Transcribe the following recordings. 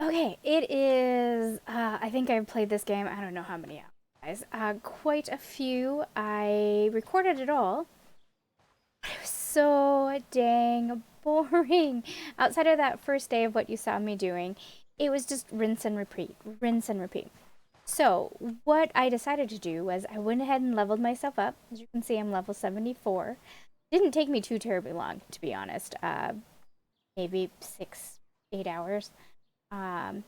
Okay, it is. I think I've played this game, I don't know how many hours, guys. Quite a few. I recorded it all. It was so dang boring. Outside of that first day of what you saw me doing, it was just rinse and repeat, rinse and repeat. So, what I decided to do was I went ahead and leveled myself up. As you can see, I'm level 74. Didn't take me too terribly long, to be honest. Maybe 6, 8 hours. Um,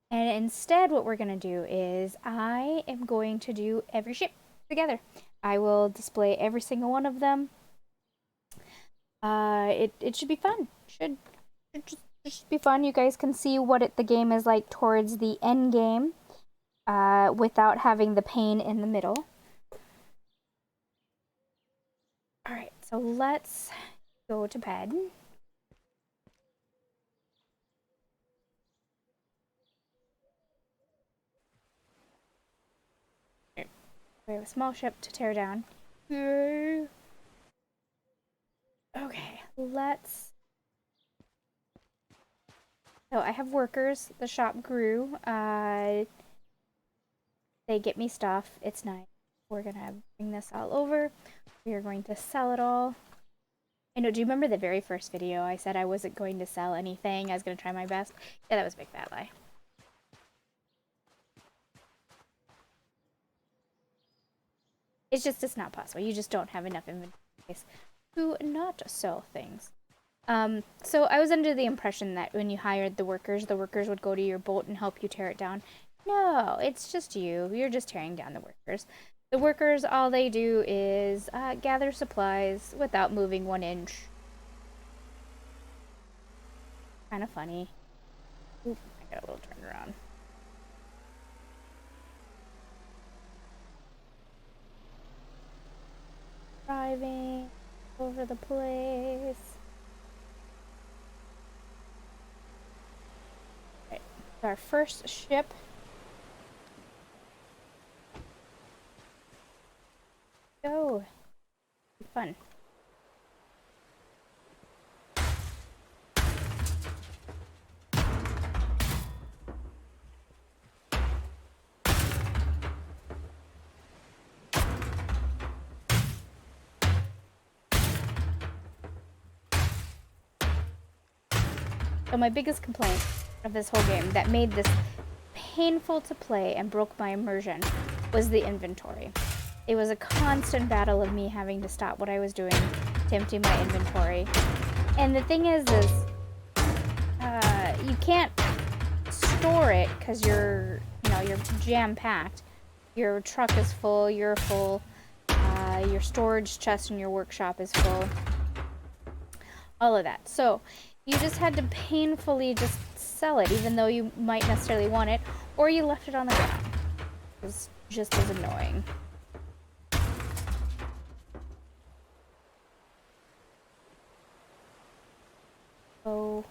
And instead, what we're going to do is I am going to do every ship together. I will display every single one of them. It should be fun. Should be fun. You guys can see what the game is like towards the end game, without having the pain in the middle. All right, so let's go to bed. We have a small ship to tear down. Okay, let's. So I have workers. The shop grew. They get me stuff. It's nice. We're gonna bring this all over. We are going to sell it all. I know, do you remember the very first video I said I wasn't going to sell anything? I was gonna try my best. Yeah, that was a big fat lie. It's not possible. You just don't have enough inventory space to not sell things. So I was under the impression that when you hired the workers would go to your boat and help you tear it down. No, it's just you. You're just tearing down the workers. The workers, all they do is gather supplies without moving 1 inch. Kind of funny. Oop, I got a little turned around. Driving over the place. Right, our first ship. Go. Fun. So my biggest complaint of this whole game that made this painful to play and broke my immersion was the inventory. It was a constant battle of me having to stop what I was doing to empty my inventory. And the thing is you can't store it because you're jam-packed. Your truck is full, you're full, your storage chest in your workshop is full. All of that. So you just had to painfully just sell it, even though you might necessarily want it, or you left it on the ground. It was just as annoying. Oh.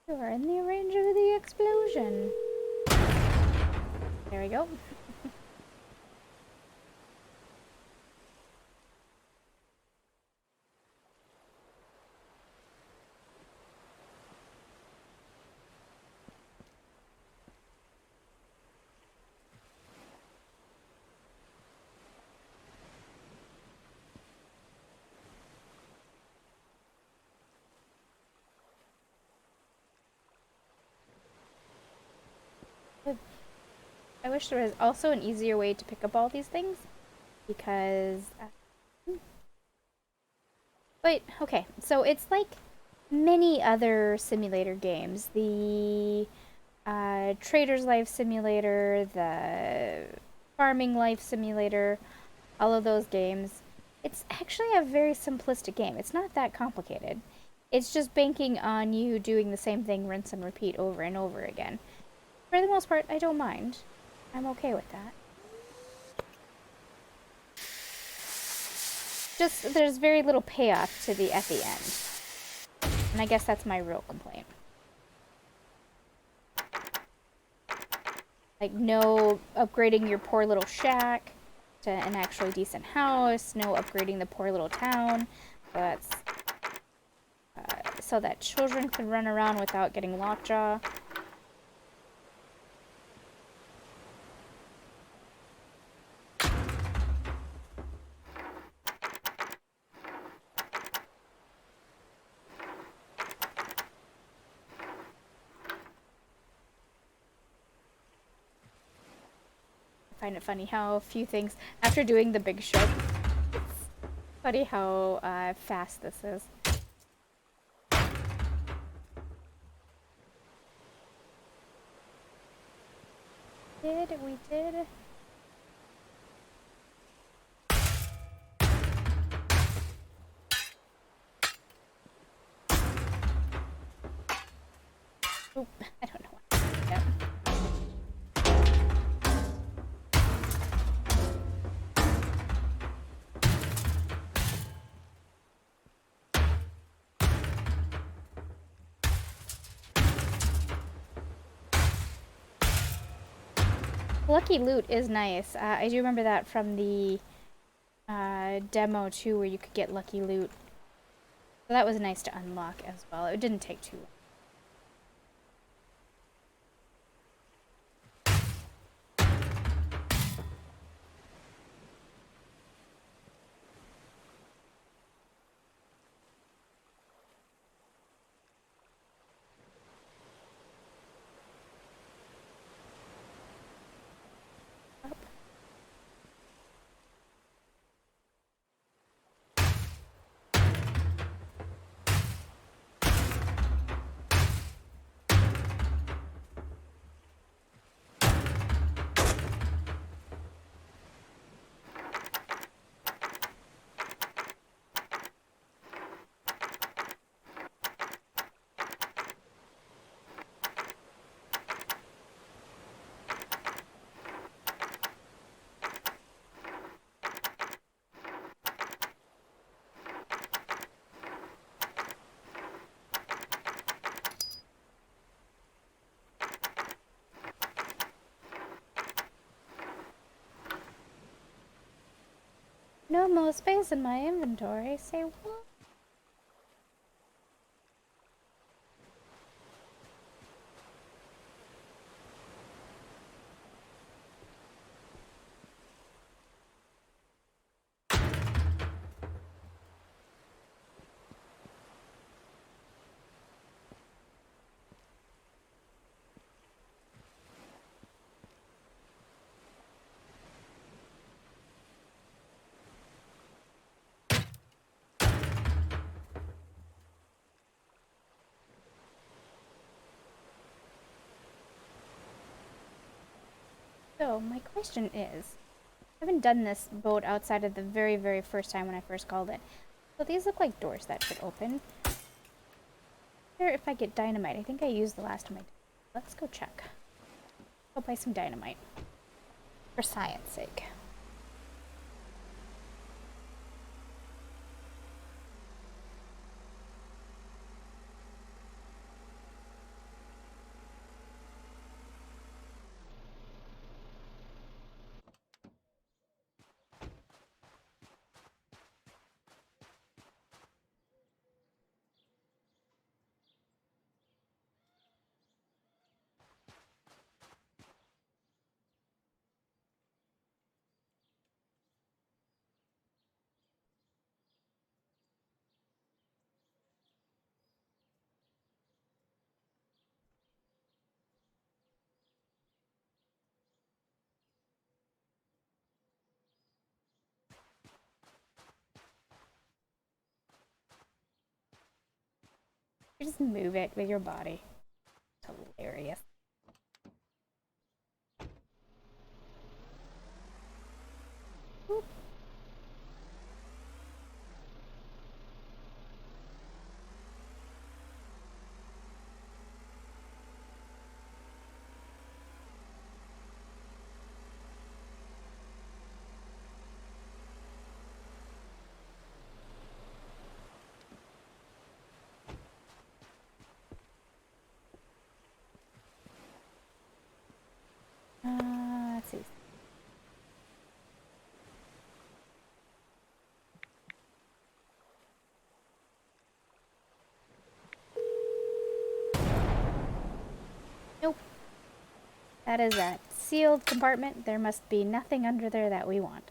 You are in the range of the explosion. There we go. I wish there was also an easier way to pick up all these things, because but okay, so it's like many other simulator games. The Trader's Life Simulator, the Farming Life Simulator, all of those games. It's actually a very simplistic game. It's not that complicated. It's just banking on you doing the same thing, rinse and repeat over and over again. For the most part, I don't mind. I'm okay with that. Just, there's very little payoff to the at the end. And I guess that's my real complaint. Like, no upgrading your poor little shack to an actually decent house, no upgrading the poor little town. So that's so that children can run around without getting lockjaw. I find it funny how few things, after doing the big ship, it's funny how fast this is. We did. Oop, I don't know what to do yet. Lucky loot is nice. I do remember that from the demo too, where you could get lucky loot. So that was nice to unlock as well. It didn't take too long. No more space in my inventory. Say what? So, my question is, I haven't done this boat outside of the very, very first time when I first called it. So these look like doors that should open. I wonder if I get dynamite. I think I used the last time I did. Let's go check. Go buy some dynamite. For science sake. You just move it with your body. It's hilarious. Oop. That is a sealed compartment. There must be nothing under there that we want.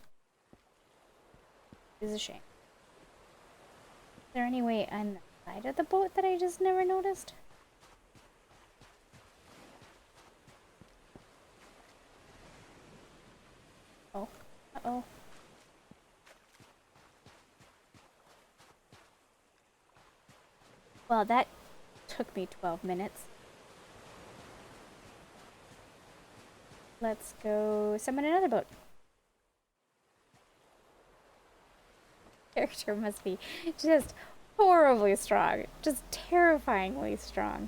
It's a shame. Is there any way on the side of the boat that I just never noticed? Oh. Uh-oh. Well, that took me 12 minutes. Let's go summon another boat. Character must be just horribly strong. Just terrifyingly strong.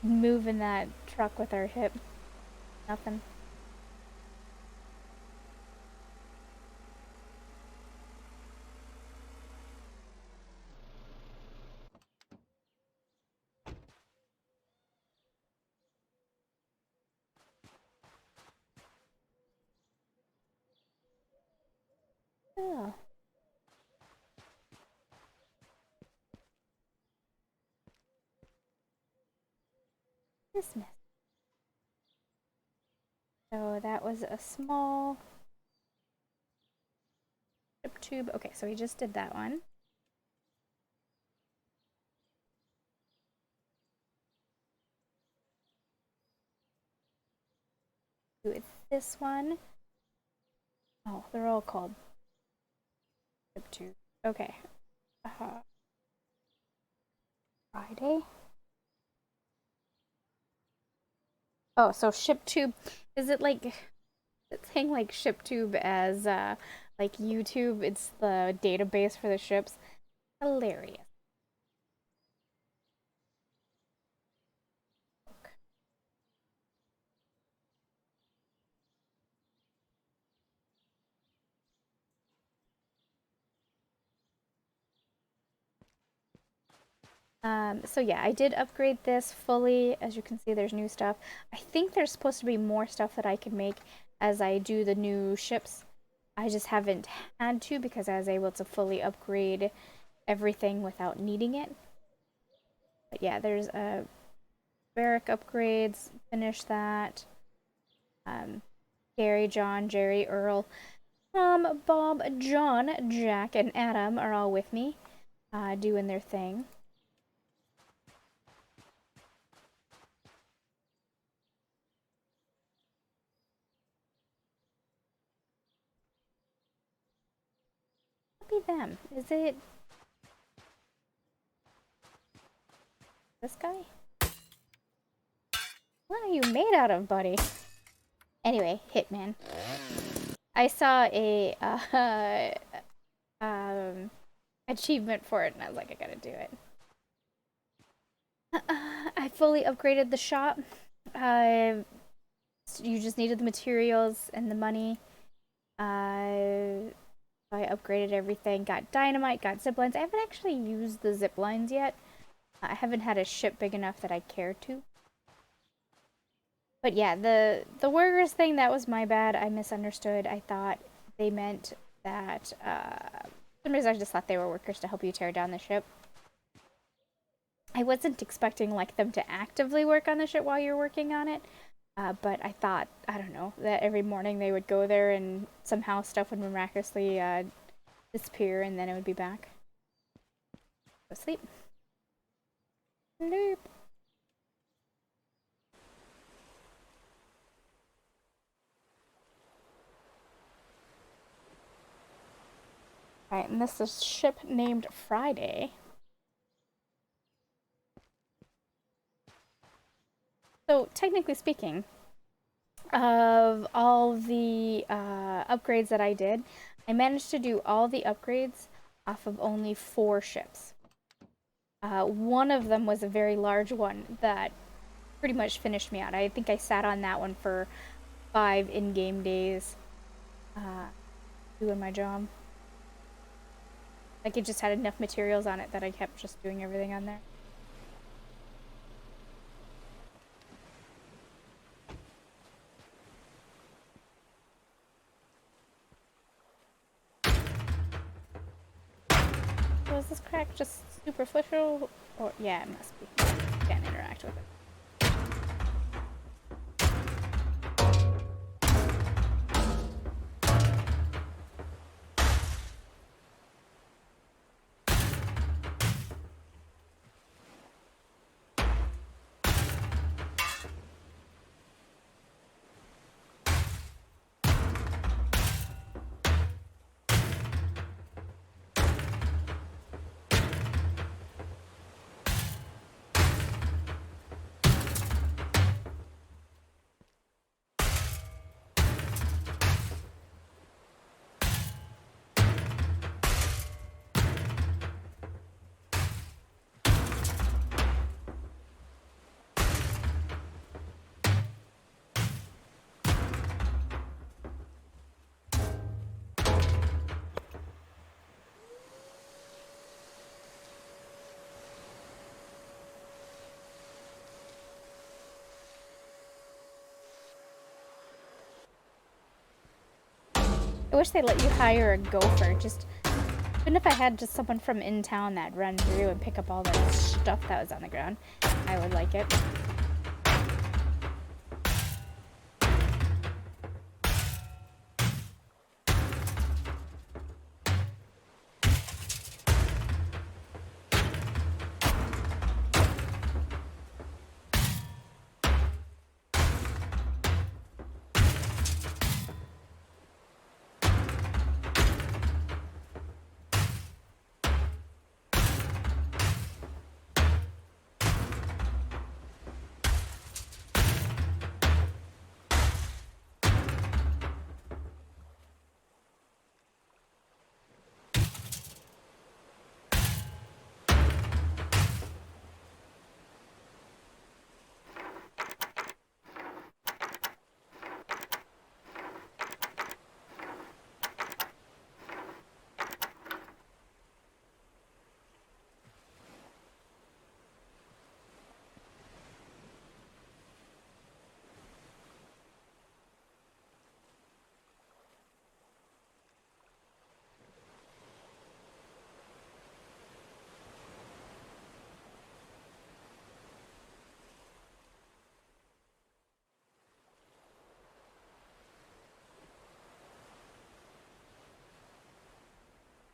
Moving that truck with our hip. Nothing. Oh. This mess. So that was a small ship tube. Okay, so we just did that one. Do this one. Oh, they're all called ship tube. Okay. Friday? Oh, so ShipTube, is it like, it's saying like ShipTube as like YouTube? It's the database for the ships. Hilarious. So yeah, I did upgrade this fully. As you can see, there's new stuff. I think there's supposed to be more stuff that I can make as I do the new ships. I just haven't had to because I was able to fully upgrade everything without needing it. But yeah, there's barrack upgrades. Finish that. Gary, John, Jerry, Earl, Tom, Bob, John, Jack, and Adam are all with me, doing their thing. Be them. Is it this guy? What are you made out of, buddy? Anyway, Hitman. I saw a achievement for it, and I was like, I gotta do it. I fully upgraded the shop. You just needed the materials and the money. I upgraded everything. Got dynamite, got zip lines. I haven't actually used the zip lines yet. I haven't had a ship big enough that I care to. But yeah, the workers thing, that was my bad. I misunderstood. I thought they meant that, for some reason I just thought they were workers to help you tear down the ship. I wasn't expecting like them to actively work on the ship while you're working on it. But I thought, I don't know, that every morning they would go there and somehow stuff would miraculously disappear and then it would be back. Go sleep. Sleep. Alright, and this is a ship named Friday. So, technically speaking, of all the upgrades that I did, I managed to do all the upgrades off of only 4 ships. One of them was a very large one that pretty much finished me out. I think I sat on that one for 5 in-game days doing my job. Like, it just had enough materials on it that I kept just doing everything on there. So is this crack just superficial? Or, yeah, it must be. Can't interact with it. I wish they let you hire a gopher. Just even if I had just someone from in town that'd run through and pick up all that stuff that was on the ground, I would like it.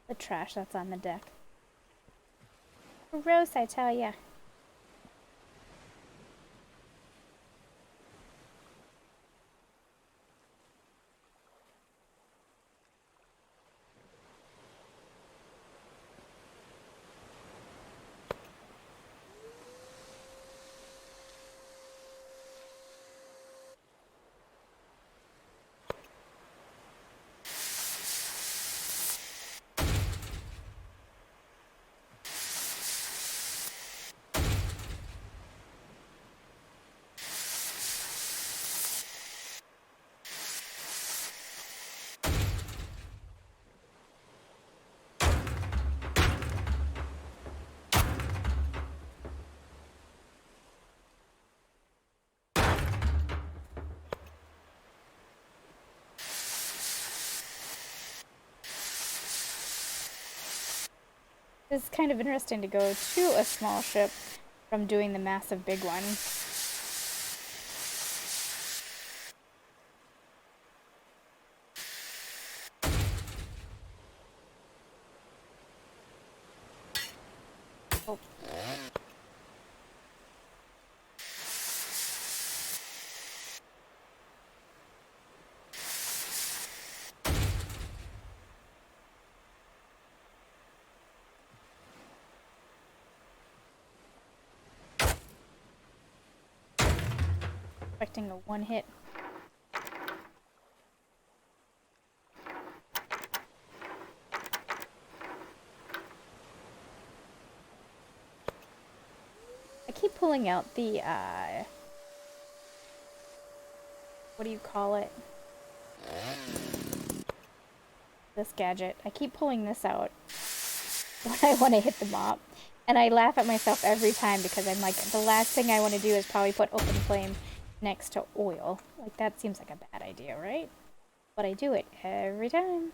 The trash that's on the deck. Gross, I tell ya. It's kind of interesting to go to a small ship from doing the massive big one. Oh. Expecting a one hit. I keep pulling out the, what do you call it? This gadget. I keep pulling this out when I want to hit the mop. And I laugh at myself every time because I'm like, the last thing I want to do is probably put open flame next to oil. Like, that seems like a bad idea, right? But I do it every time.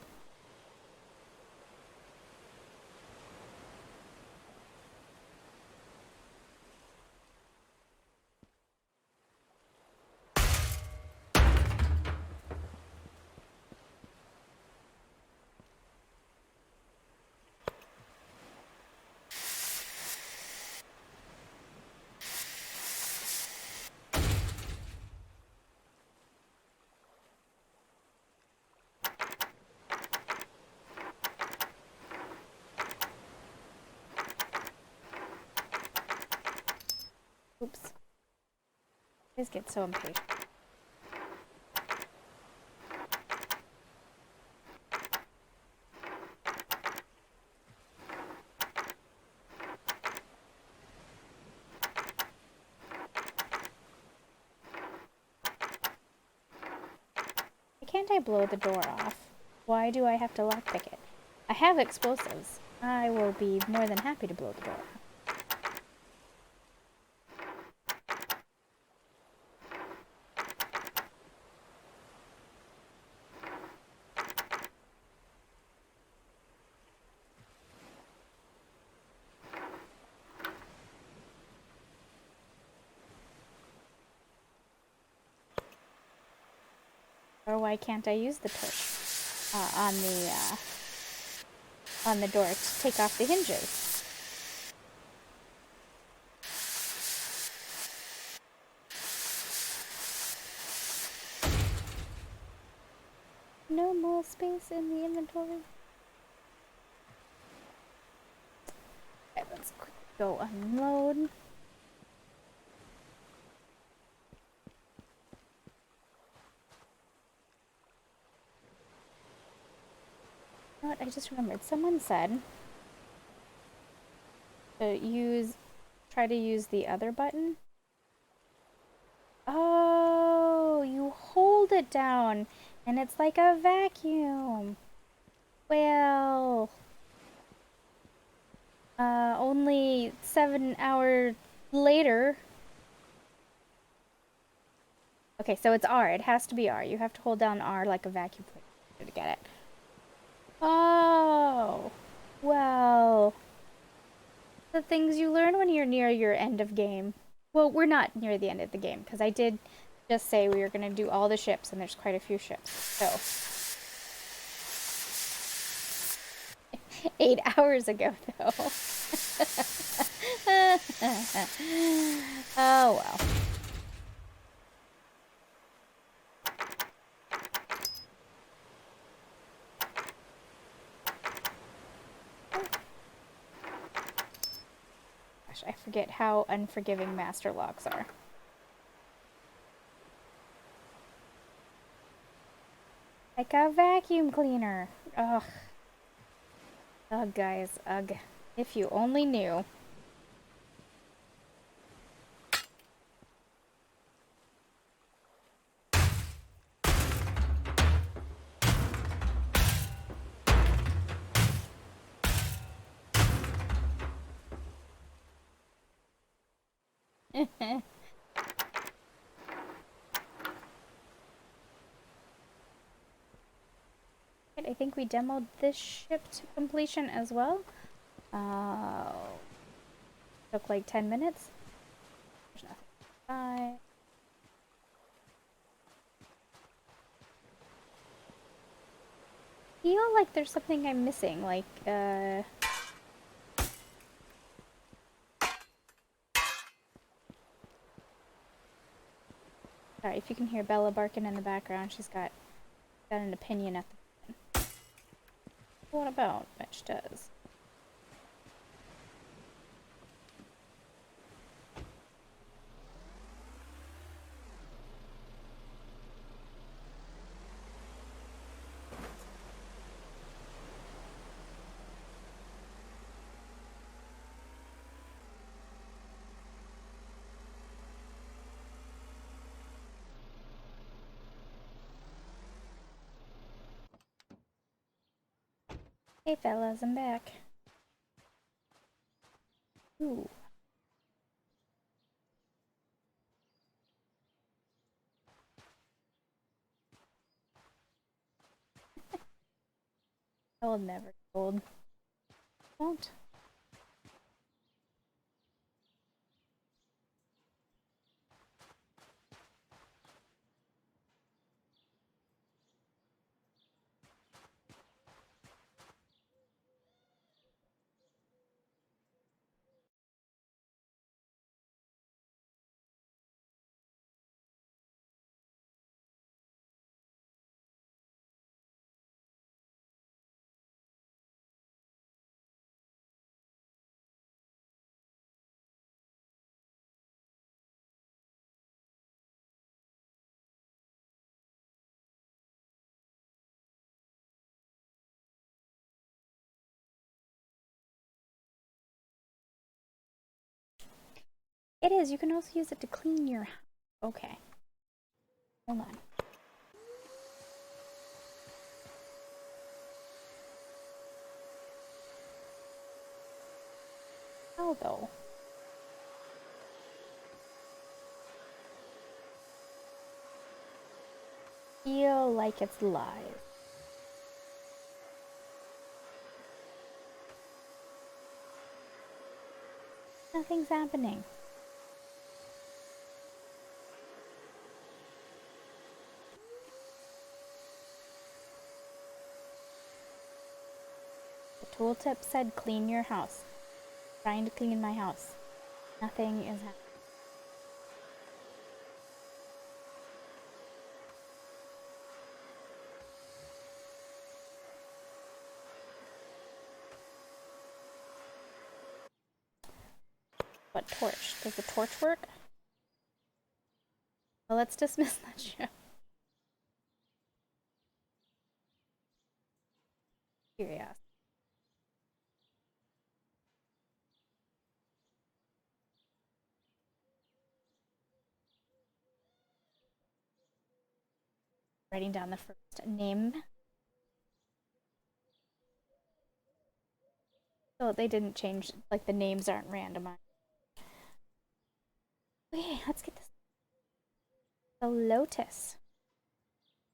Oops. I just get so impatient. Why can't I blow the door off? Why do I have to lockpick it? I have explosives. I will be more than happy to blow the door off. Or why can't I use the push on the door to take off the hinges? No more space in the inventory. Okay, let's quick go unload. You know what? I just remembered. Someone said to try to use the other button. Oh, you hold it down and it's like a vacuum. Well, only 7 hours later. Okay, so it's R. It has to be R. You have to hold down R like a vacuum cleaner to get it. Oh, well, the things you learn when you're near your end of game. Well, we're not near the end of the game because I did just say we were going to do all the ships and there's quite a few ships. So 8 hours ago though. Oh well. Gosh, I forget how unforgiving master locks are. Like a vacuum cleaner. Ugh. Ugh, guys. Ugh. If you only knew. I think we demoed this ship to completion as well. Took like 10 minutes. There's nothing. Feel like there's something I'm missing, like, Sorry, if you can hear Bella barking in the background, she's got an opinion at the moment. What about? Which does. Hey fellas, I'm back. Ooh. I will never get old. Won't. It is. You can also use it to clean your house. Okay. Hold on. How though? Feel like it's live. Nothing's happening. Tooltip said clean your house. Trying to clean my house. Nothing is happening. What torch? Does the torch work? Well, let's dismiss that show. Curious. Writing down the first name. So they didn't change, like the names aren't randomized. Okay, let's get this. The Lotus.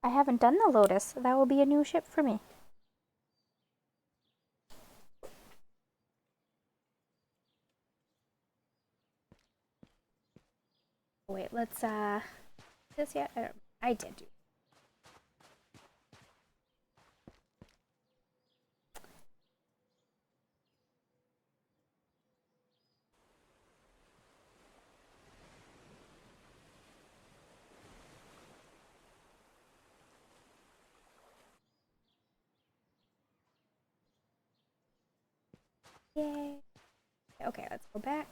I haven't done the Lotus. That will be a new ship for me. Wait, let's this yet? I did do. Yay. Okay, let's go back.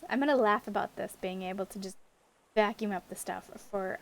I'm gonna laugh about this being able to just vacuum up the stuff for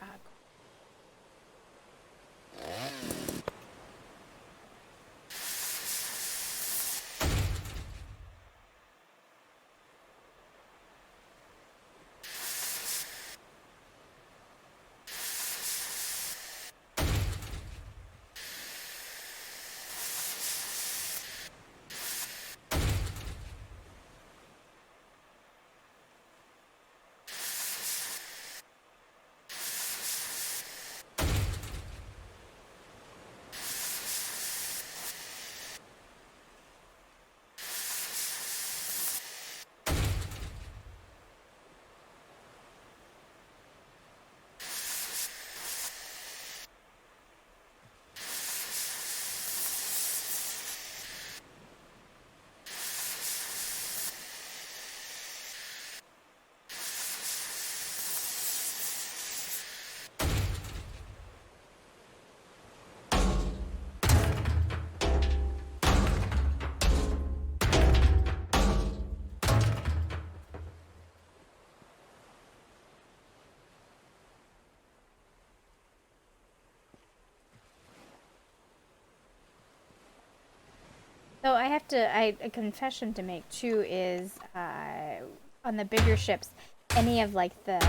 So I have to, a confession to make too is on the bigger ships, any of like the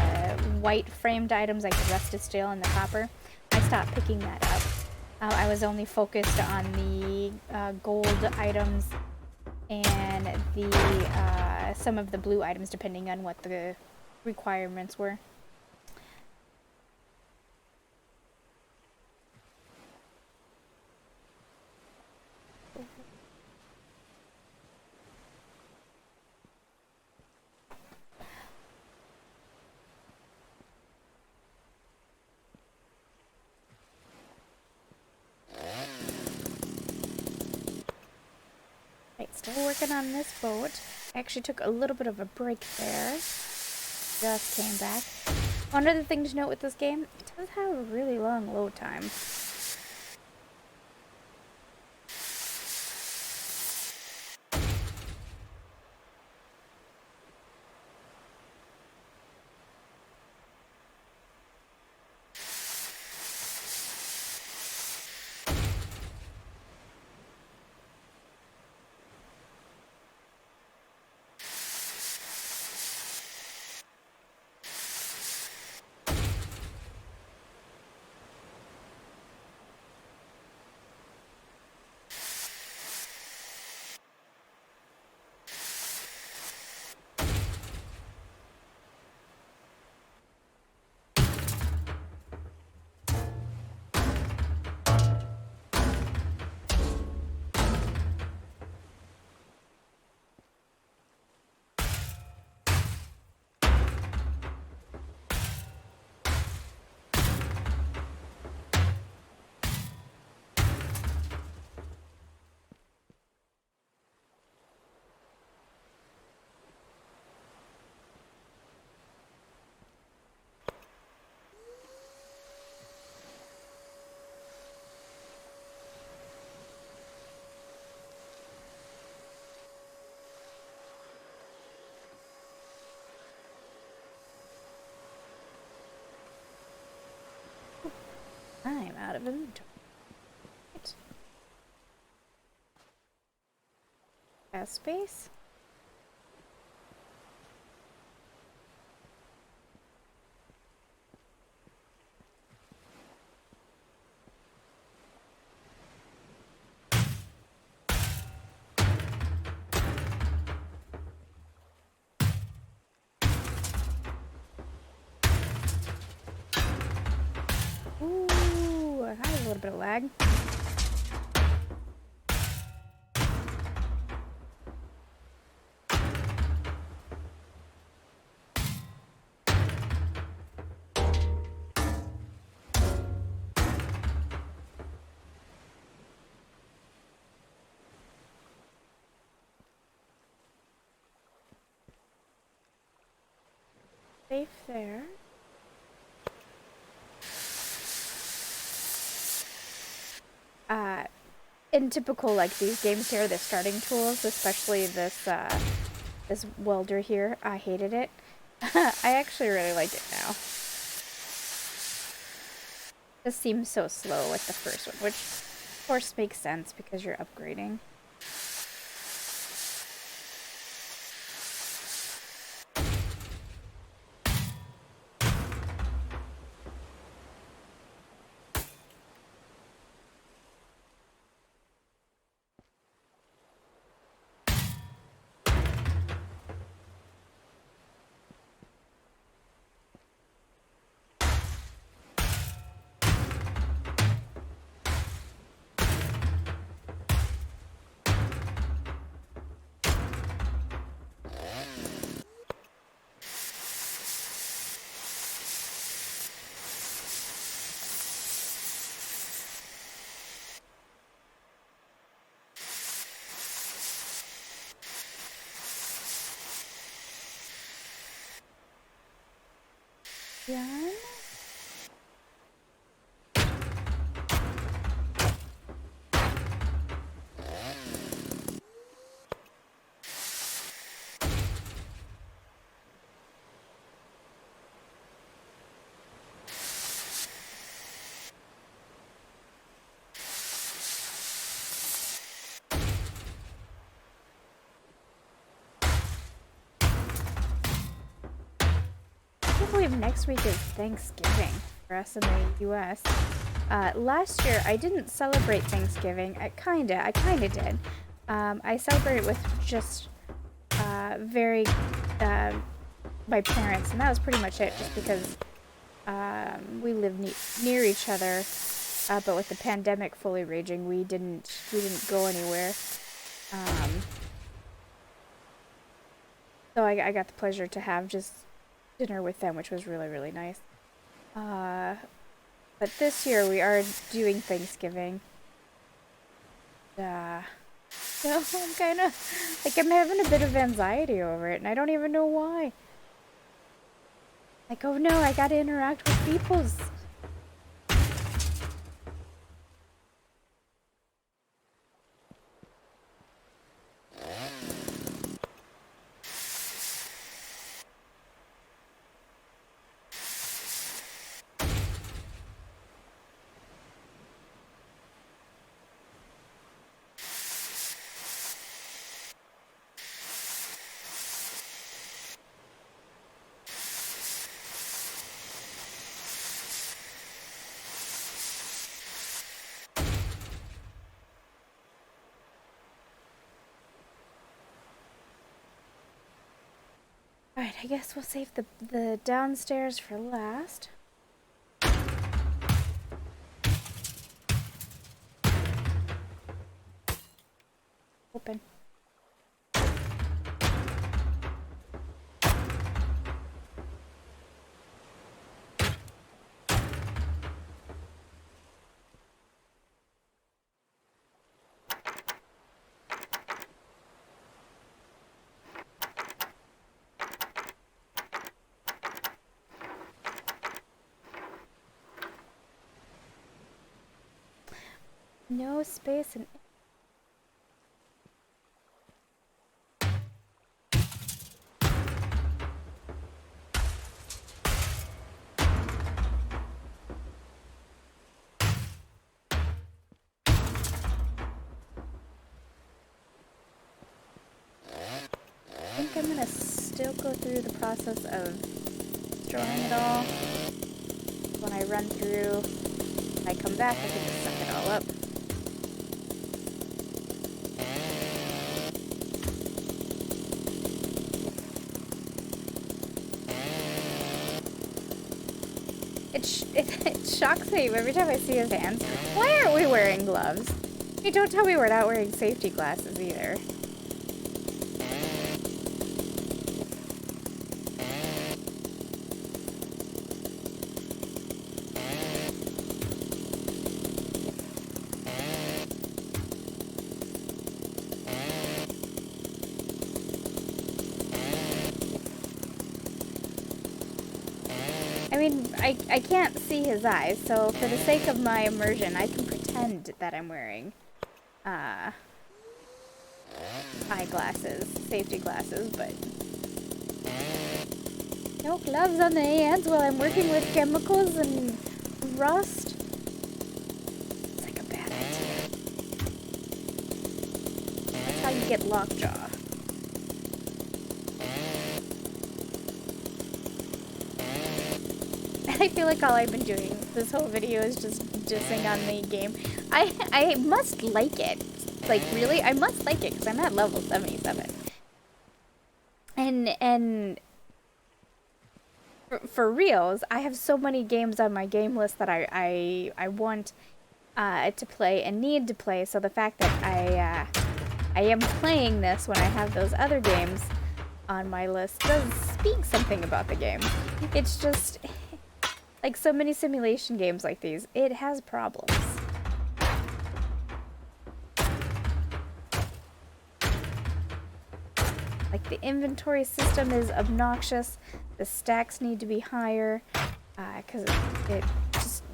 white framed items like the rusted steel and the copper, I stopped picking that up. I was only focused on the gold items and the some of the blue items depending on what the requirements were. still working on this boat. I actually took a little bit of a break there. Just came back. One other thing to note with this game, it does have a really long load time. I'm out of inventory. Right. Gas space. Ooh, I have a little bit of lag. Safe there. In typical like these games here, the starting tools, especially this this welder here, I hated it. I actually really like it now. This seems so slow with the first one, which of course makes sense because you're upgrading. Done. I can't believe next week is Thanksgiving for us in the US. Last year I didn't celebrate Thanksgiving. I kinda did. I celebrated with just very my parents, and that was pretty much it. Just because we live near each other, but with the pandemic fully raging, we didn't go anywhere. So I got the pleasure to have just dinner with them, which was really, really nice. But this year we are doing Thanksgiving. No, I'm kind of, like, I'm having a bit of anxiety over it, and I don't even know why. Like, oh no, I gotta interact with peoples. Alright, I guess we'll save the downstairs for last. Open. No space and I think I'm gonna still go through the process of destroying it all. When I run through, when I come back, I can just suck it all up. It shocks me every time I see his hands. Why aren't we wearing gloves? Hey, don't tell me we're not wearing safety glasses either. I mean, I can't see his eyes, so for the sake of my immersion, I can pretend that I'm wearing eyeglasses, safety glasses, but no gloves on the hands while I'm working with chemicals and rust. It's like a bad idea. That's how you get lockjaw. I feel like all I've been doing this whole video is just dissing on the game. I must like it. Like, really? I must like it because I'm at level 77. And for reals, I have so many games on my game list that I want to play and need to play. So the fact that I am playing this when I have those other games on my list does speak something about the game. It's just... like so many simulation games like these, it has problems. Like the inventory system is obnoxious, the stacks need to be higher, because it just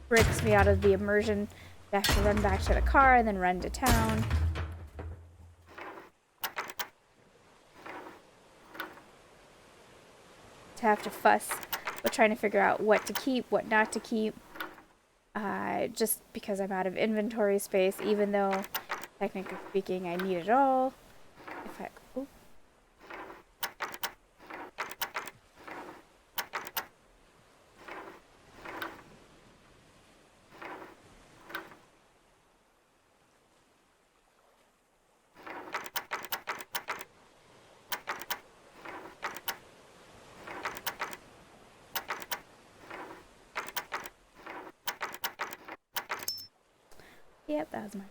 breaks me out of the immersion. I have to run back to the car and then run to town. To have to fuss with trying to figure out what to keep, what not to keep. Just because I'm out of inventory space, even though, technically speaking, I need it all. If I... Ooh. Yep, that was mine.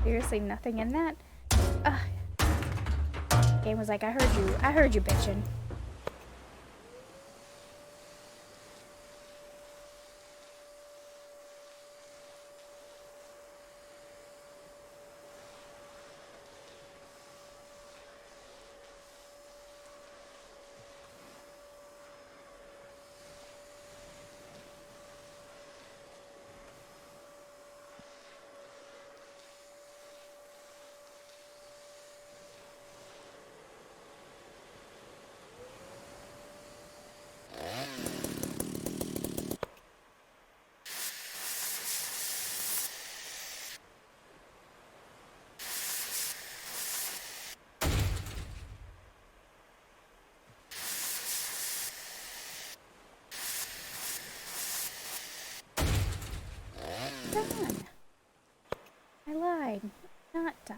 Seriously, nothing in that? Game was like, I heard you bitching. Done. I lied. Not done.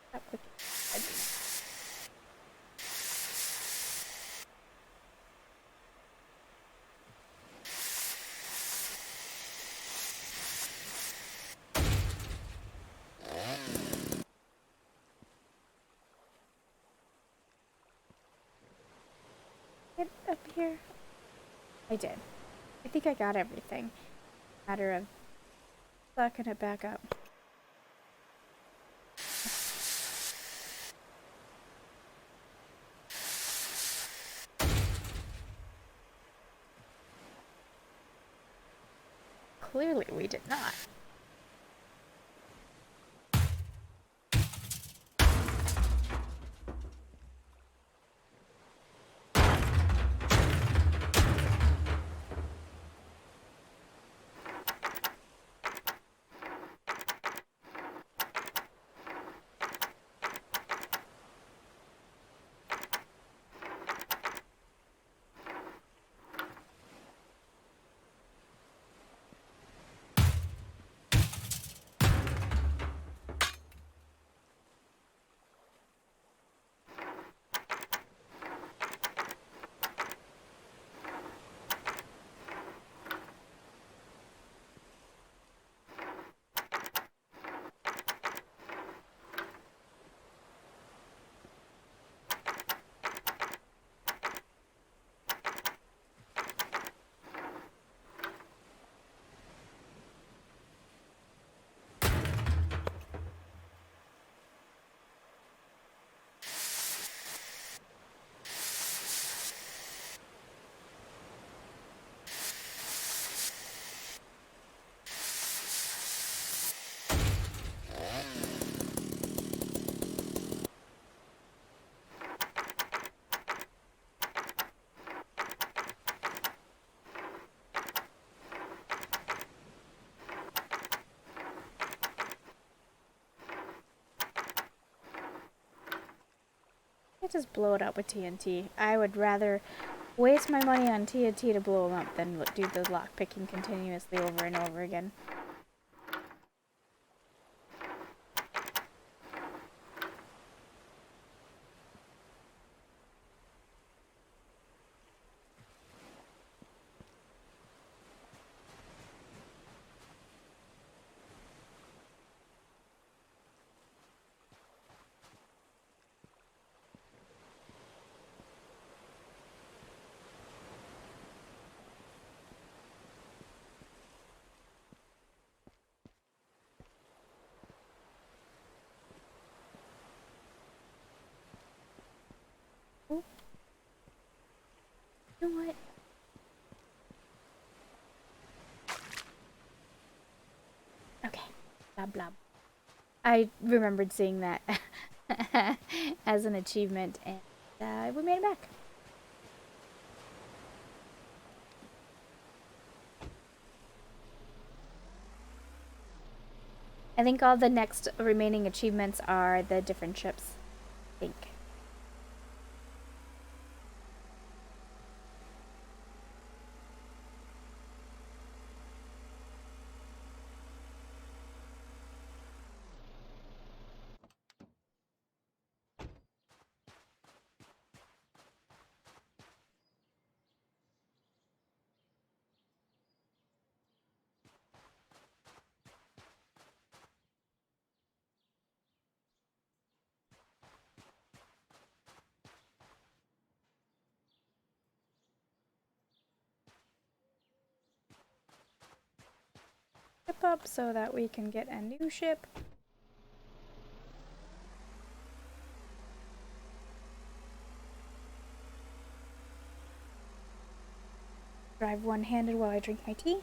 Stop clicking. Get up here. I did. I think I got everything. Matter of sucking it back up. Clearly we did not. I just blow it up with TNT. I would rather waste my money on TNT to blow them up than do the lock picking continuously over and over again. Oh. You know what? Okay. Blah blah. I remembered seeing that as an achievement, and we made it back. I think all the next remaining achievements are the different ships. I think. ship up so that we can get a new ship. Drive one-handed while I drink my tea.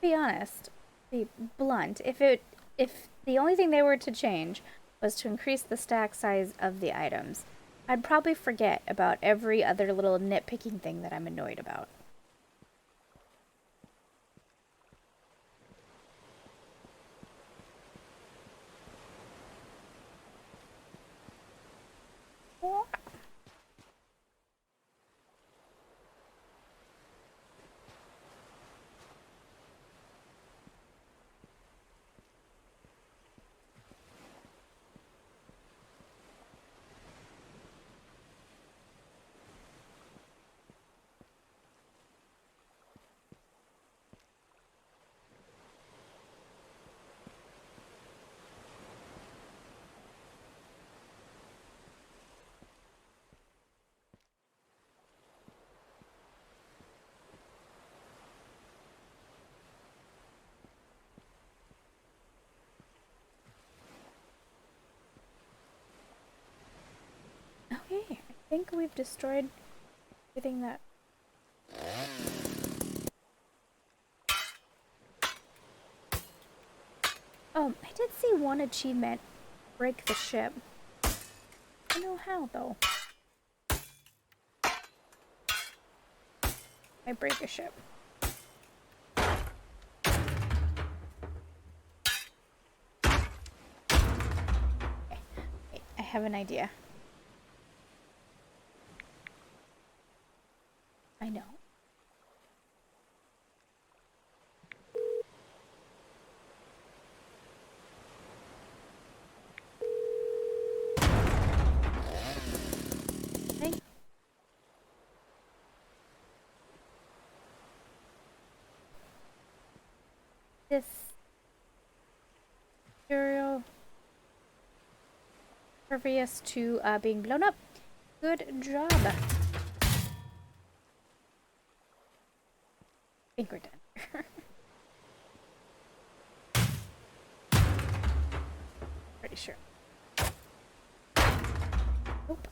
Be honest, be blunt. If the only thing they were to change was to increase the stack size of the items, I'd probably forget about every other little nitpicking thing that I'm annoyed about. Okay, I think we've destroyed everything that... Oh, I did see one achievement, break the ship. I don't know how, though. I break a ship. Okay, wait, I have an idea. I know. Okay. This material pervious to being blown up. Good job. I think we're done. Pretty sure. Nope.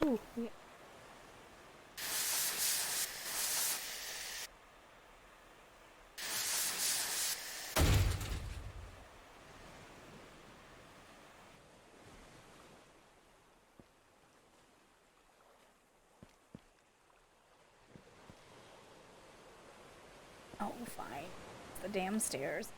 Ooh, yeah. Oh, fine. It's the damn stairs.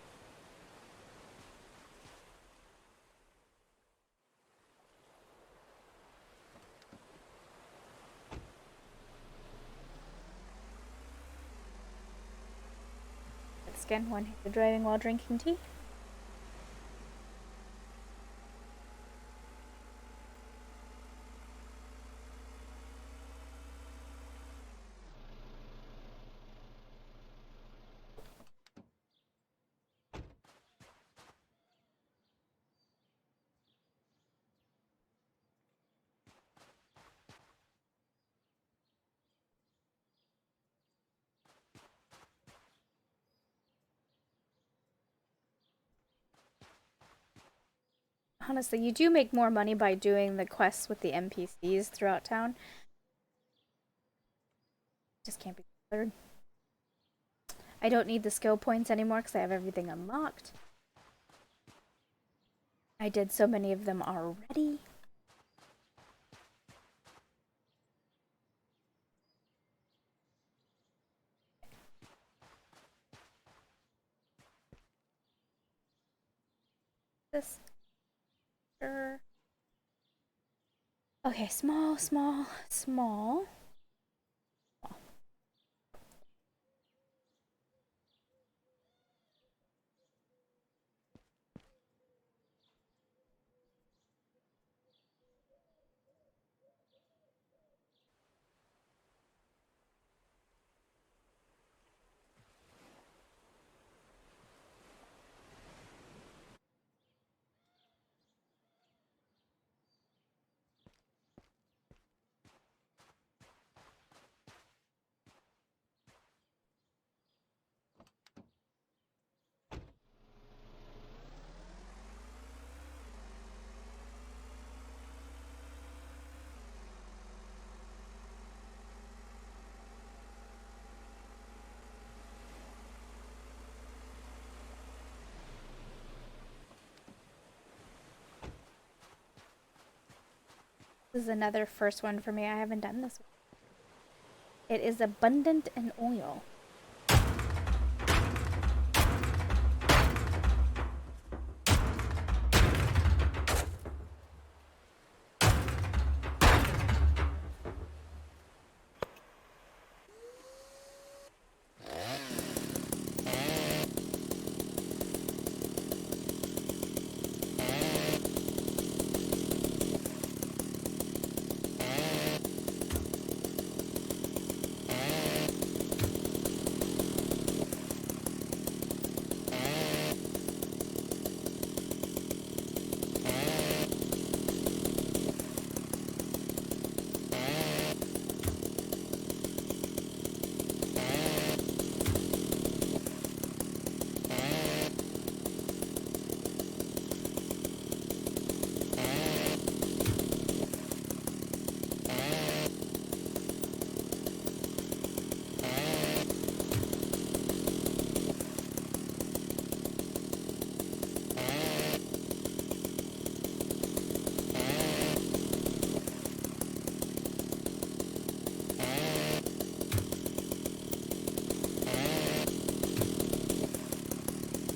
Again, one-handed driving while drinking tea. Honestly, you do make more money by doing the quests with the NPCs throughout town. Just can't be bothered. I don't need the skill points anymore because I have everything unlocked. I did so many of them already. This... Sure. Okay, small, small, small. This is another first one for me. I haven't done this one. It is abundant in oil.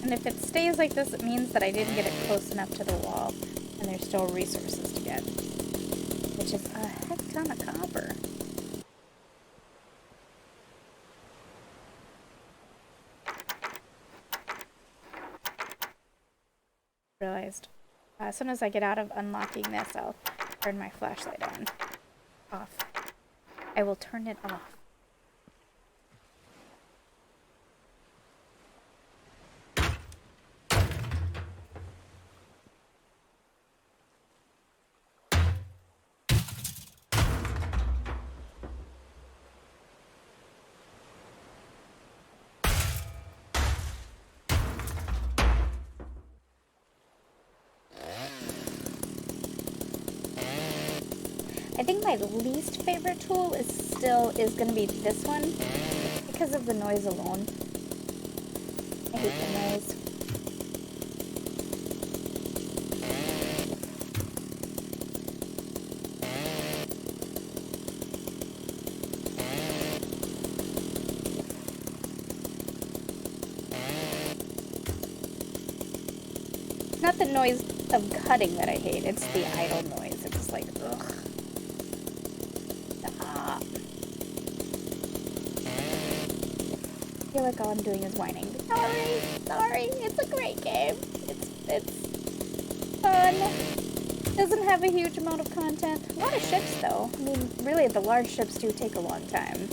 And if it stays like this, it means that I didn't get it close enough to the wall, and there's still resources to get, which is a heck ton of copper. Realized as soon as I get out of unlocking this, I'll turn my flashlight on. Off. I will turn it off. I think my least favorite tool is gonna be this one because of the noise alone. I hate the noise. Not the noise of cutting that I hate, it's the idle noise. It's just like, ugh. Stop. I feel like all I'm doing is whining. Sorry, it's a great game. It's fun. Doesn't have a huge amount of content. A lot of ships though. I mean, really the large ships do take a long time.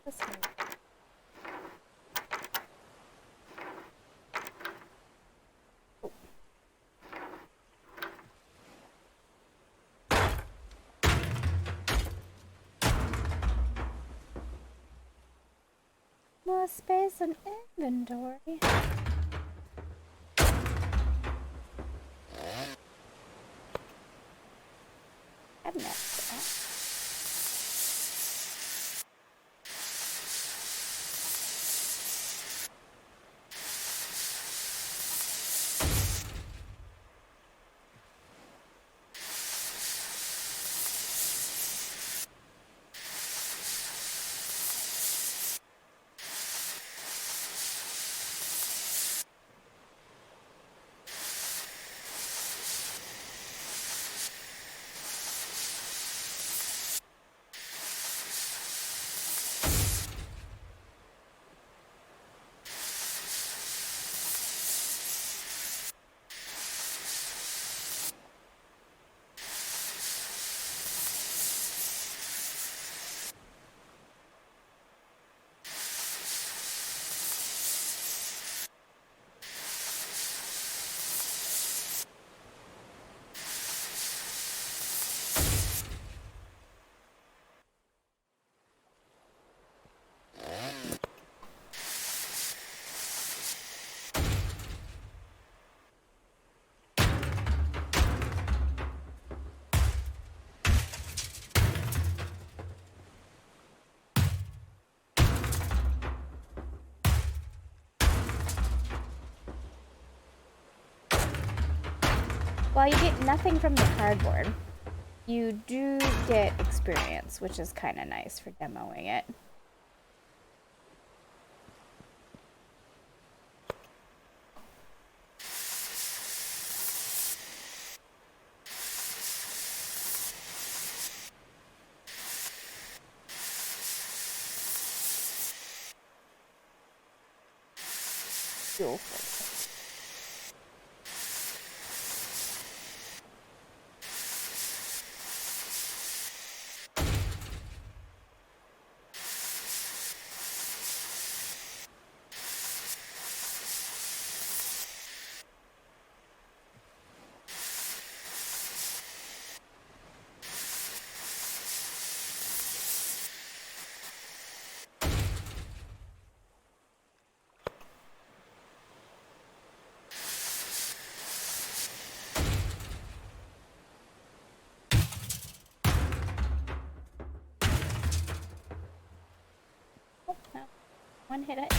This way. Oh. More space and inventory. While you get nothing from the cardboard, you do get experience, which is kind of nice for demoing it. Beautiful. Oh, no. One hit it.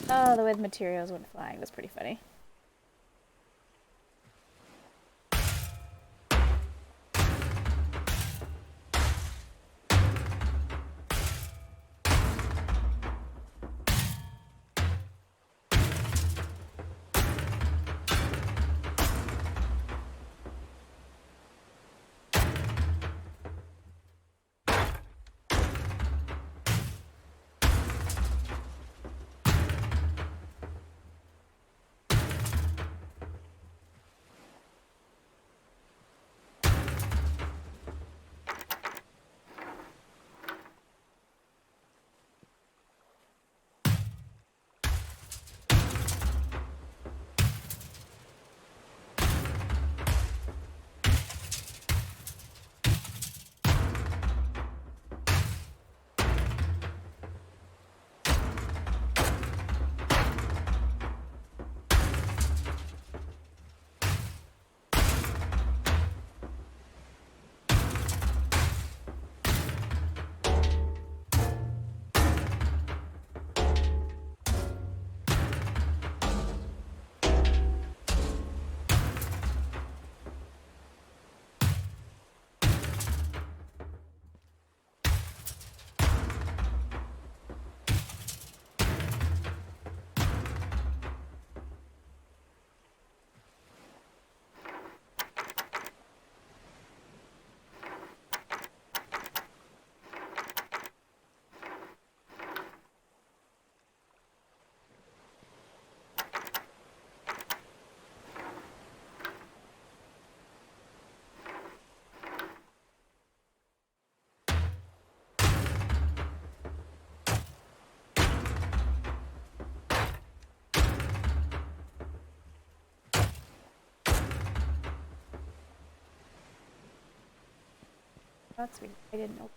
Oh, the way the materials went flying was pretty funny. That's weird. I didn't know.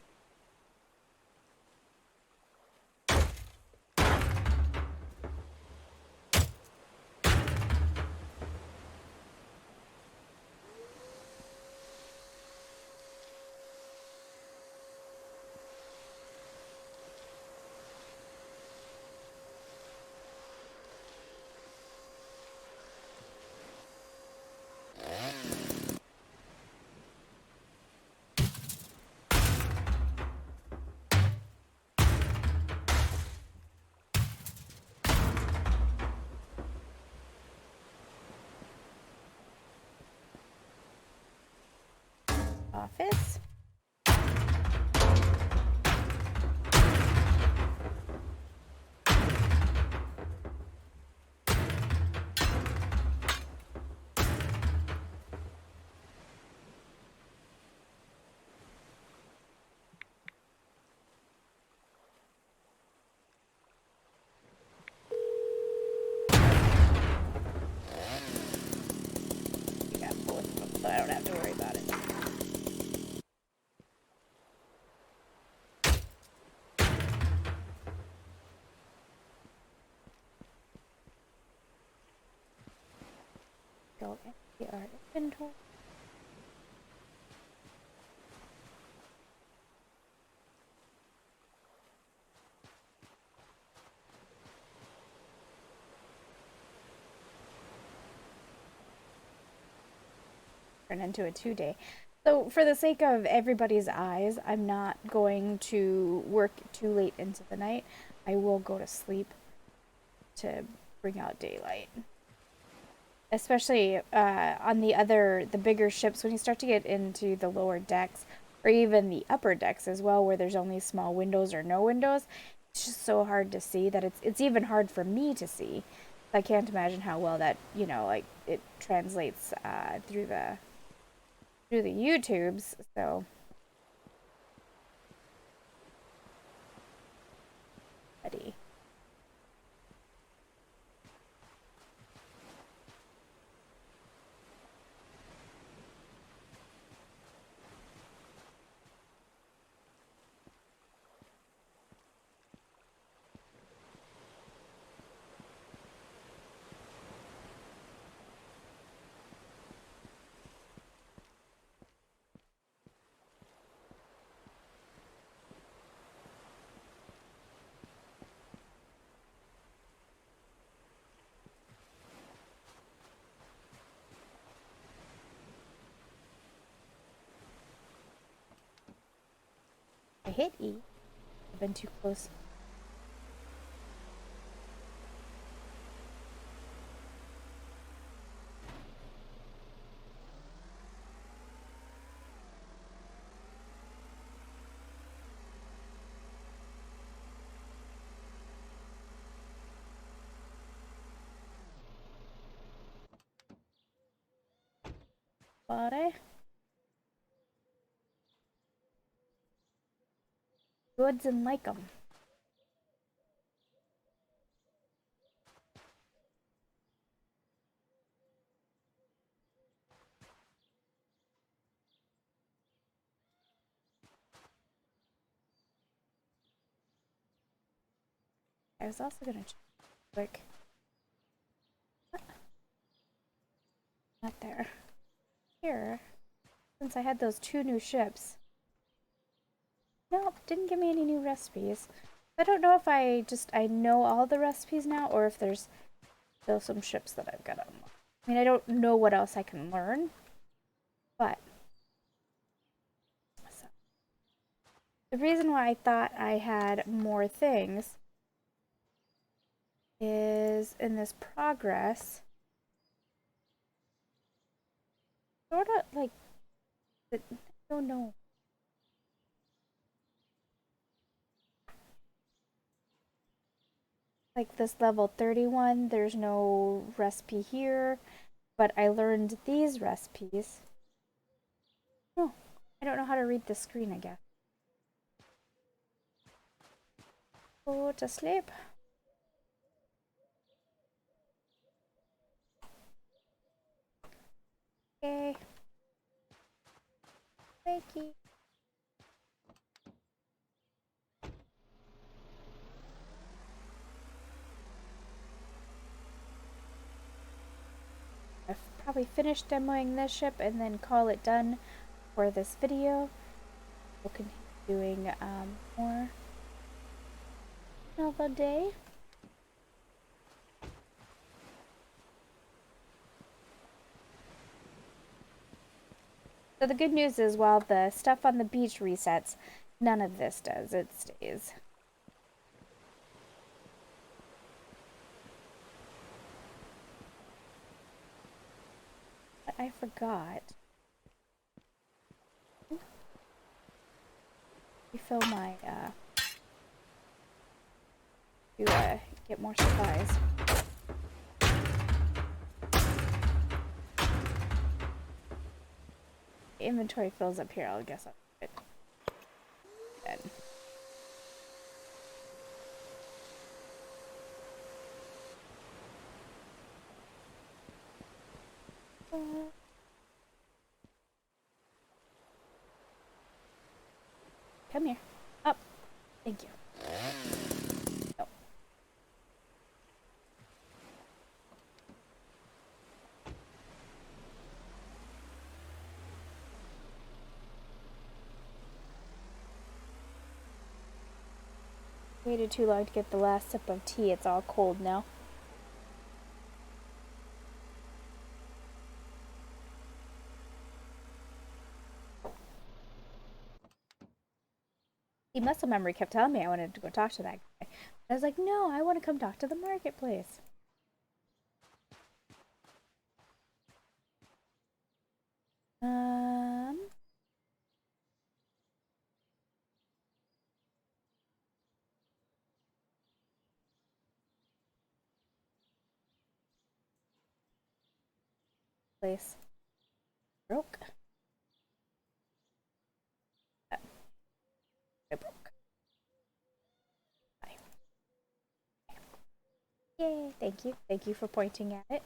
office. You got both of them, so I don't have to worry about it. Go empty our inventory. Turn into a 2-day. So for the sake of everybody's eyes, I'm not going to work too late into the night. I will go to sleep to bring out daylight. Especially on the bigger ships, when you start to get into the lower decks, or even the upper decks as well, where there's only small windows or no windows, it's just so hard to see that it's even hard for me to see. I can't imagine how well that, you know, like, it translates through the YouTubes, so. Ready. I hit E. I've been too close. Body. Goods and like 'em. I was also gonna check quick. Not there. Here, since I had those 2 new ships. Nope, didn't give me any new recipes. I don't know if I know all the recipes now, or if there's still some ships that I've got to unlock. I mean, I don't know what else I can learn, but so. The reason why I thought I had more things is in this progress, sort of like, I don't know. Like this level 31, there's no recipe here, but I learned these recipes. Oh, I don't know how to read the screen, I guess. Go to sleep. Okay. Wakey. I've probably finished demoing this ship and then call it done for this video. We'll continue doing more another day. So the good news is, while the stuff on the beach resets, none of this does. It stays. But I forgot. refill my, to, get more supplies. Inventory fills up here, I'll guess I'll put it then. Come here. Up. Thank you. Oh. Waited too long to get the last sip of tea. It's all cold now. The muscle memory kept telling me I wanted to go talk to that guy. I was like, no, I want to come talk to the marketplace. Place broke. It broke. Bye. Yay! Thank you. Thank you for pointing at it.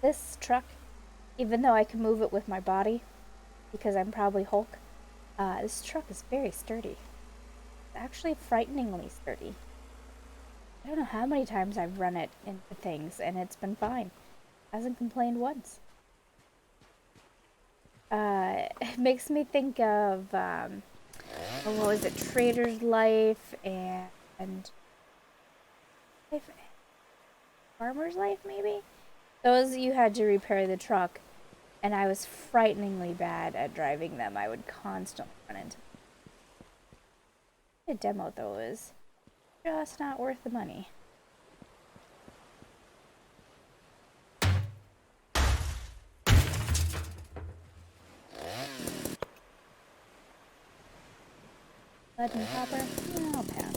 This truck, even though I can move it with my body, because I'm probably Hulk, this truck is very sturdy. It's actually frighteningly sturdy. I don't know how many times I've run it into things and it's been fine. Hasn't complained once. It makes me think of, what was it, Trader's Life and Farmer's Life, maybe? Those you had to repair the truck, and I was frighteningly bad at driving them. I would constantly run into them. The demo, though, is just not worth the money. Lead and copper? Yeah, I'll pass.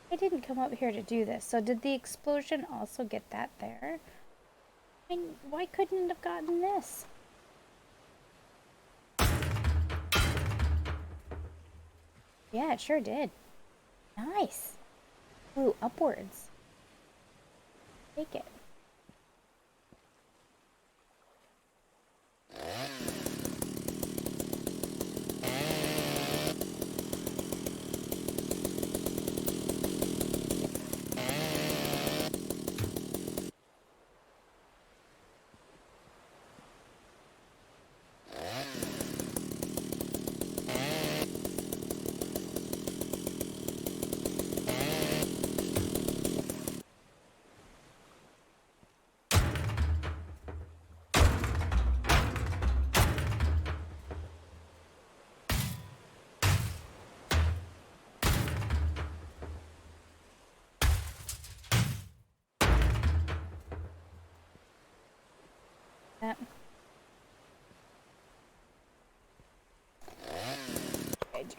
I didn't come up here to do this, so did the explosion also get that there? I mean, why couldn't it have gotten this? Yeah, it sure did. Nice. Flew upwards. Take it. That. I do.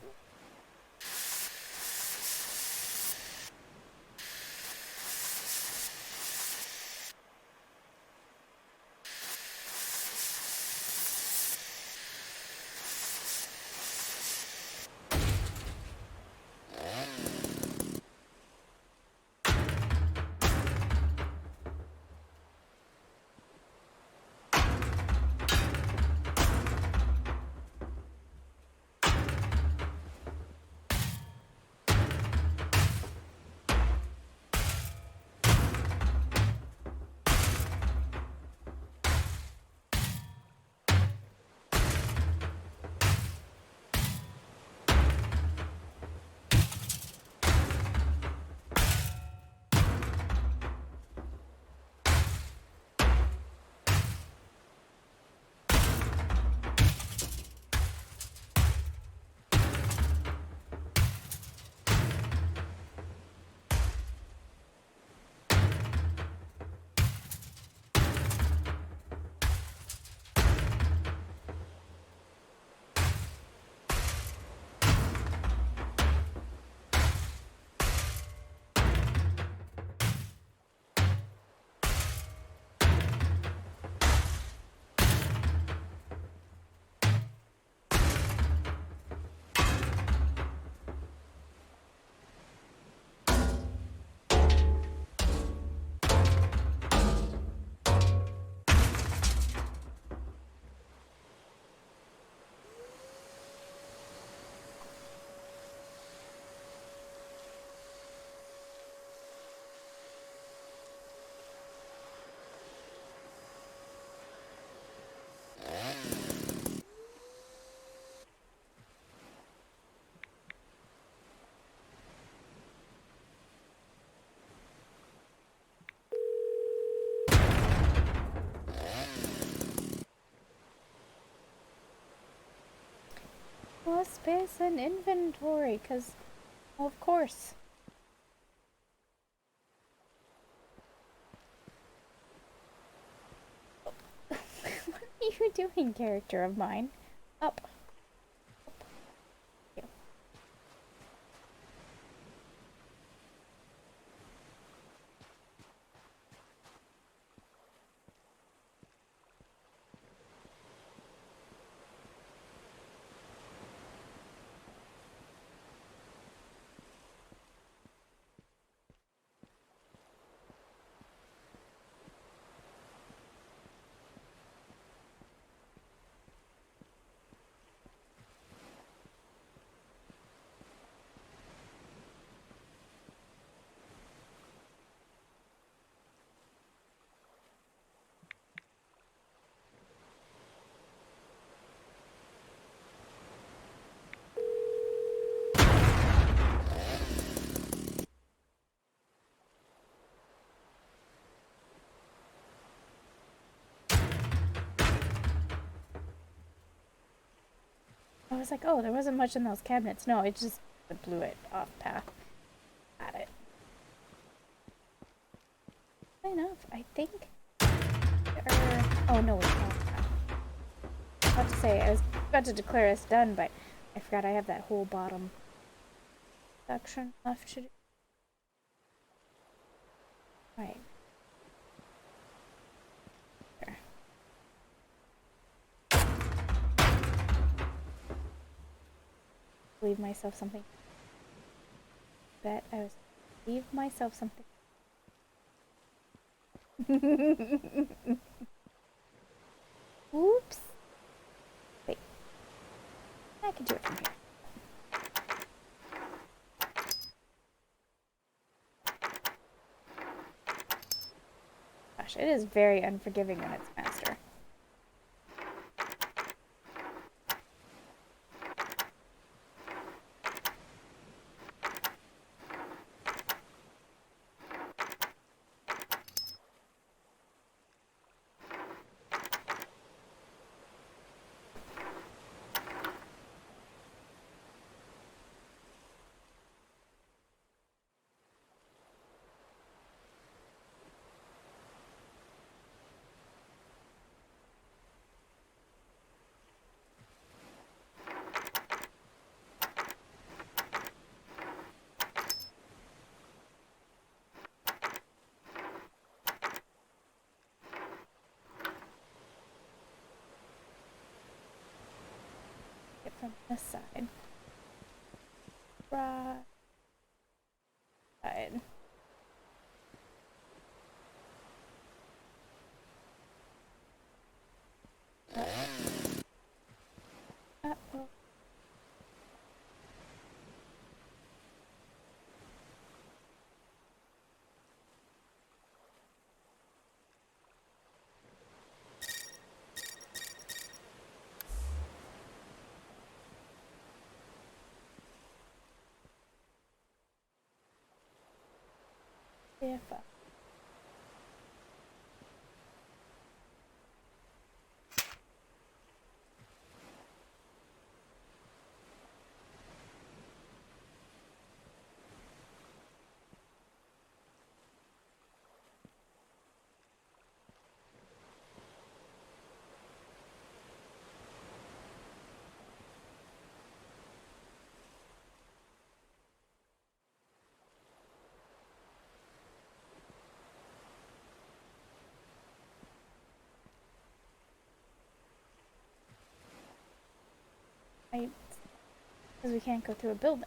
less space in inventory, because, well, of course. What are you doing, character of mine? Up. I was like, oh, there wasn't much in those cabinets. No, it just blew it off path at it. Enough, I think. Oh, no, it's not. I was about to say, I was about to declare us done, but I forgot I have that whole bottom section left to do. Right. There. Leave myself something. Bet I was leave myself something. Oops. Wait. I can do it from here. Gosh, it is very unforgiving when it's master. Get from this side. Right side. Uh-oh. If because we can't go through a building.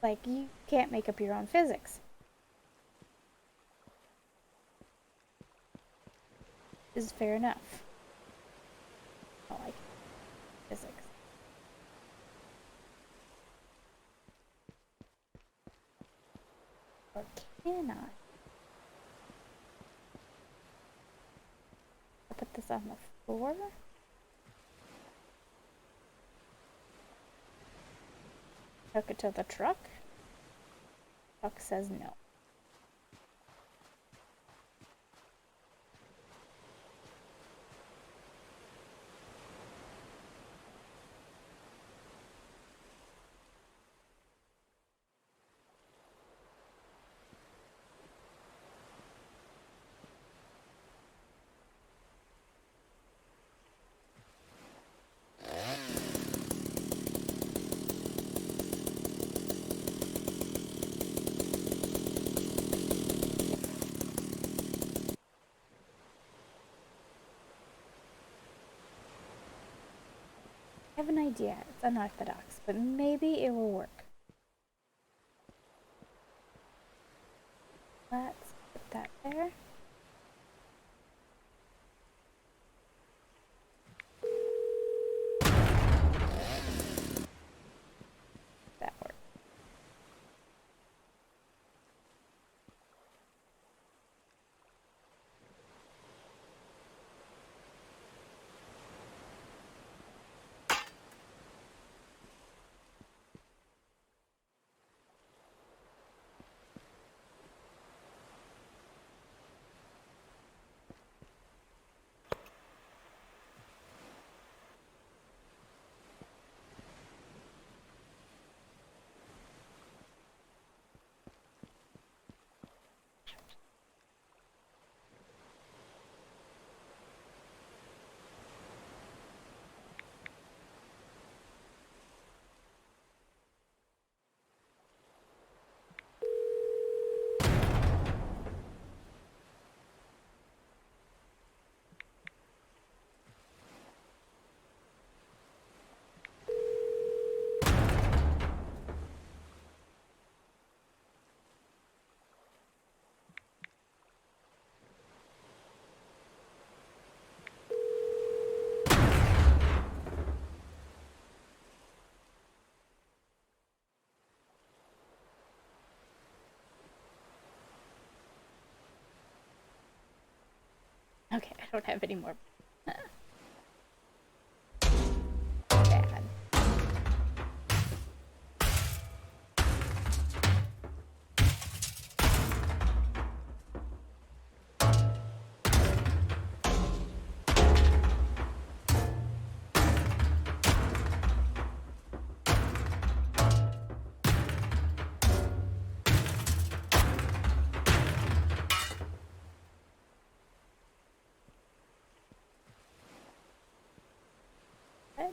Like, you can't make up your own physics. Is fair enough. I like physics. Or can I? I'll put this on the floor. Hook it to the truck. Truck says no. have an idea. It's unorthodox, but maybe it will work. Let's put that there. That works. Okay, I don't have any more. Bad. Good.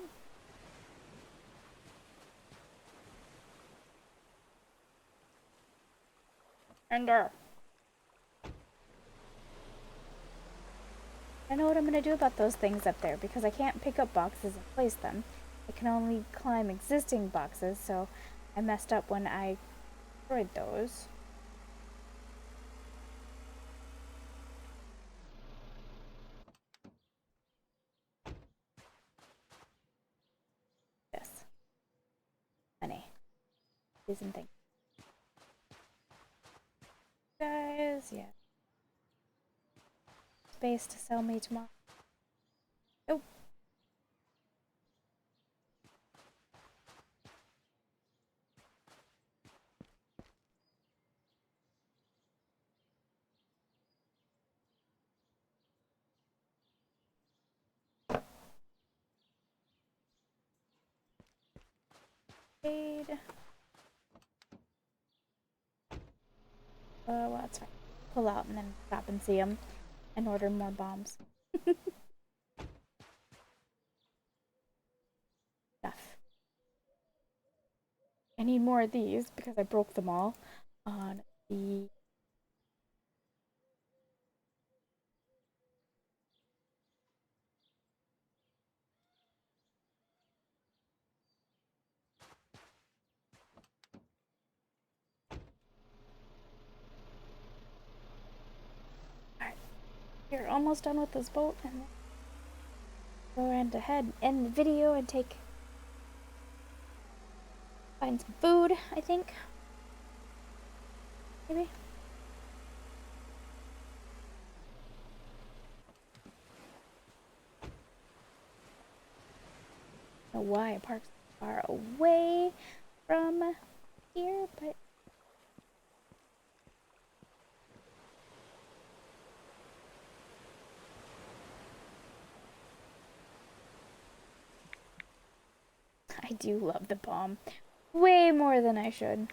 Ender. I know what I'm gonna do about those things up there because I can't pick up boxes and place them. I can only climb existing boxes, so I messed up when I destroyed those. Yes. Honey. These and things. Guys, yeah. Space to sell me tomorrow. Oh. Paid. Well, that's fine. Pull out and then stop and see them and order more bombs. Stuff. I need more of these because I broke them all on the... Alright, we're almost done with this boat and go around ahead, end the video and find some food, I think. Maybe? I don't know why I parked so far away from here, but I do love the bomb way more than I should.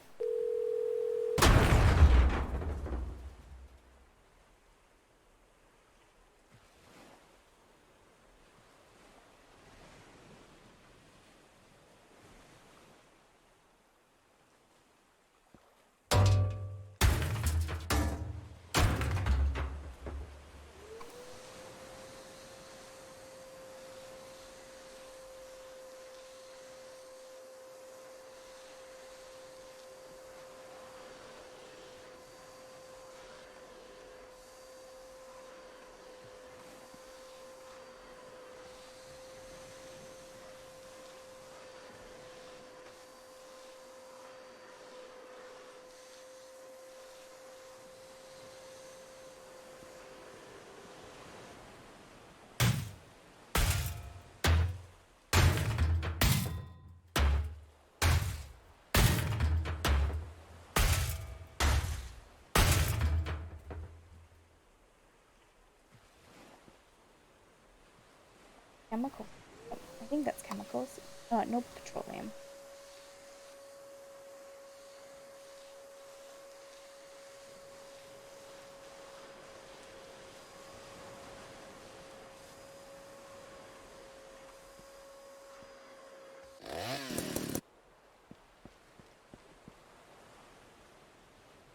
chemical. I think that's chemicals. No petroleum.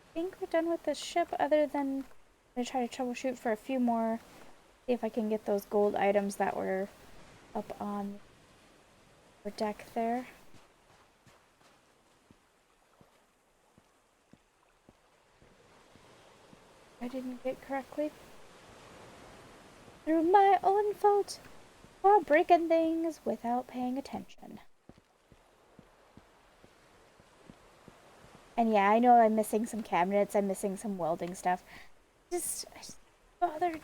I think we're done with this ship, other than I'm gonna try to troubleshoot for a few more. See if I can get those gold items that were up on the deck there. I didn't get correctly. Through my own fault for breaking things without paying attention. And yeah, I know I'm missing some cabinets, I'm missing some welding stuff. I just bothered.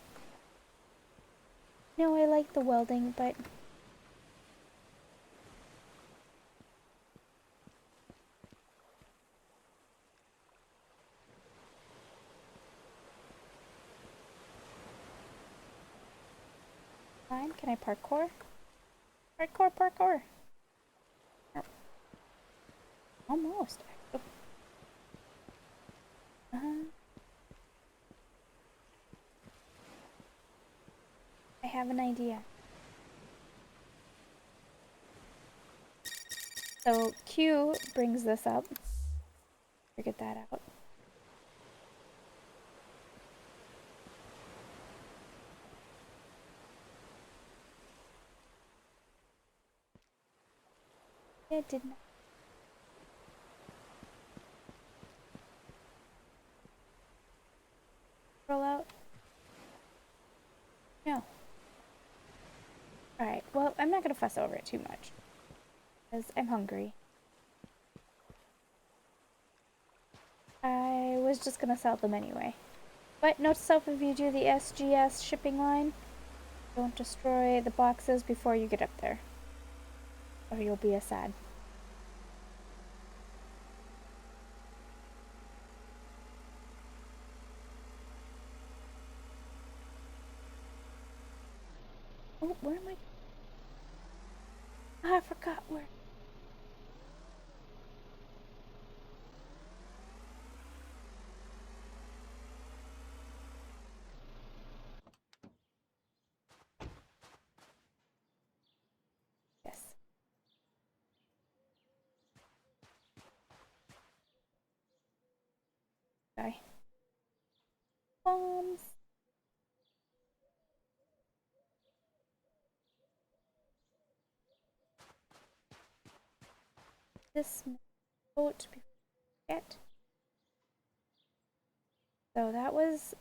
No, I like the welding, but fine. Can I parkour? Parkour. Oh, almost. Oh. I have an idea. So Q brings this up. Figured that out. It did not. Roll out. No. Alright, well, I'm not gonna fuss over it too much. Because I'm hungry. I was just gonna sell them anyway. But note to self, if you do the SGS shipping line, don't destroy the boxes before you get up there, or you'll be a sad. Oh, where am I? Ah, I forgot where. Yes. Die. Bombs. This boat before I forget. So that was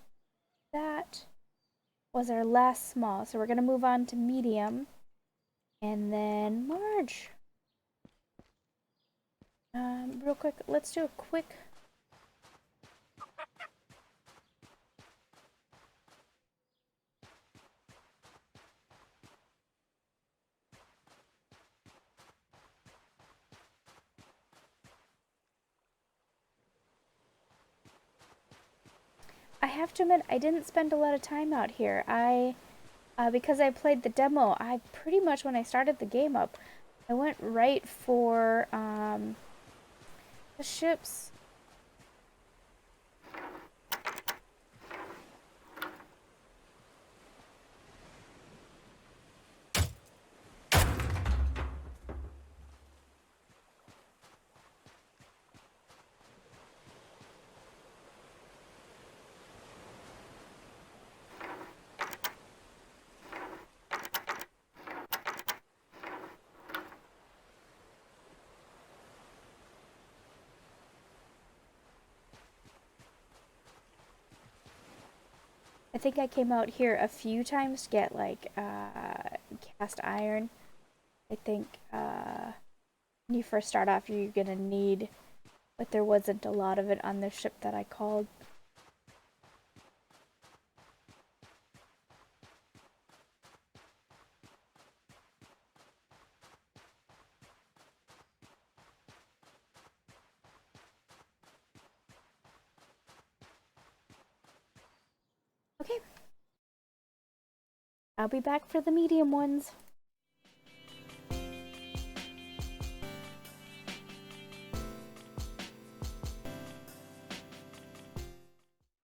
our last small. So we're gonna move on to medium, and then large. Real quick, let's do a quick. I have to admit, I didn't spend a lot of time out here. Because I played the demo, I pretty much, when I started the game up, I went right for, the ships. I think I came out here a few times to get, like, cast iron. I think, when you first start off, you're gonna need, but there wasn't a lot of it on the ship that I called. Okay. I'll be back for the medium ones.